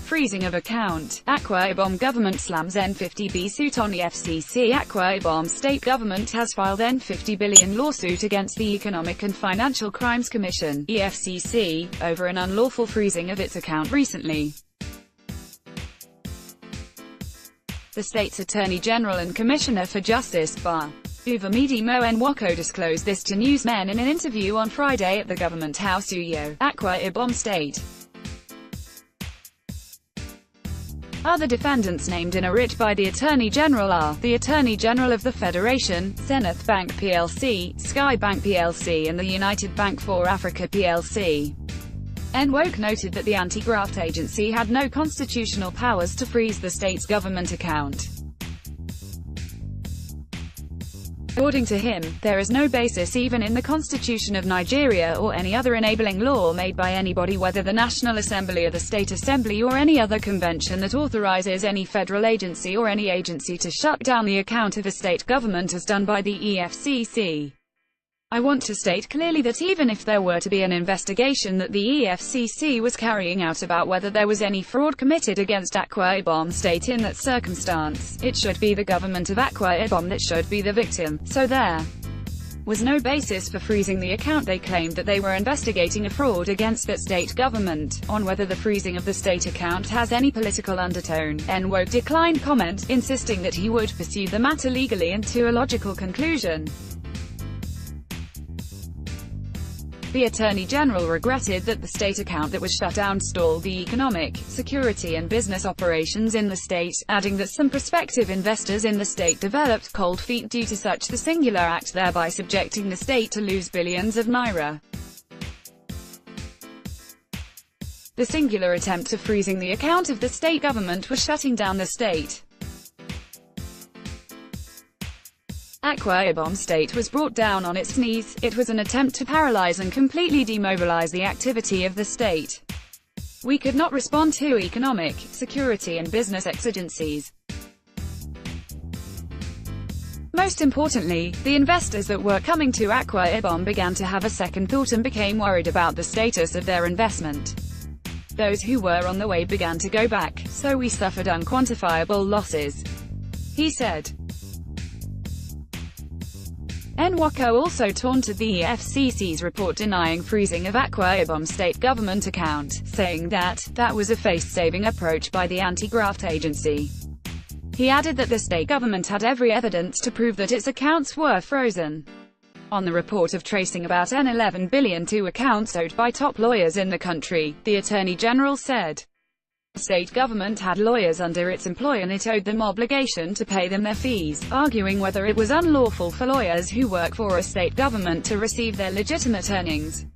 freezing of account. Akwa Ibom Government slams N50b suit on EFCC. Akwa Ibom State Government has filed N50 billion lawsuit against the Economic and Financial Crimes Commission, EFCC, over an unlawful freezing of its account recently. The state's Attorney General and Commissioner for Justice, Akwa Ibom Government, disclosed this to newsmen in an interview on Friday at the Government House studio, Akwa Ibom State. Other defendants named in a writ by the Attorney General are the Attorney General of the Federation, Zenith Bank plc, Sky Bank plc and the United Bank for Africa plc. NWOC noted that the anti-graft agency had no constitutional powers to freeze the state's government account. According to him, there is no basis even in the Constitution of Nigeria or any other enabling law made by anybody, whether the National Assembly or the State Assembly or any other convention, that authorizes any federal agency or any agency to shut down the account of a state government as done by the EFCC. I want to state clearly that even if there were to be an investigation that the EFCC was carrying out about whether there was any fraud committed against Akwa Ibom State in that circumstance, it should be the government of Akwa Ibom that should be the victim, so there was no basis for freezing the account. They claimed that they were investigating a fraud against that state government. On whether the freezing of the state account has any political undertone, NWOC declined comment, insisting that he would pursue the matter legally and to a logical conclusion. The Attorney General regretted that the state account that was shut down stalled the economic, security and business operations in the state, adding that some prospective investors in the state developed cold feet due to such the singular act, thereby subjecting the state to lose billions of naira. The singular attempt of freezing the account of the state government was shutting down the state. Akwa Ibom State was brought down on its knees. It was an attempt to paralyze and completely demobilize the activity of the state. We could not respond to economic, security and business exigencies. Most importantly, the investors that were coming to Akwa Ibom began to have a second thought and became worried about the status of their investment. Those who were on the way began to go back, so we suffered unquantifiable losses, he said. NWOC also taunted the EFCC's report denying freezing of Akwa Ibom State government account, saying that that was a face-saving approach by the anti-graft agency. He added that the state government had every evidence to prove that its accounts were frozen. On the report of tracing about N11 billion to accounts owed by top lawyers in the country, the Attorney General said the state government had lawyers under its employ and it owed them obligation to pay them their fees, arguing whether it was unlawful for lawyers who work for a state government to receive their legitimate earnings.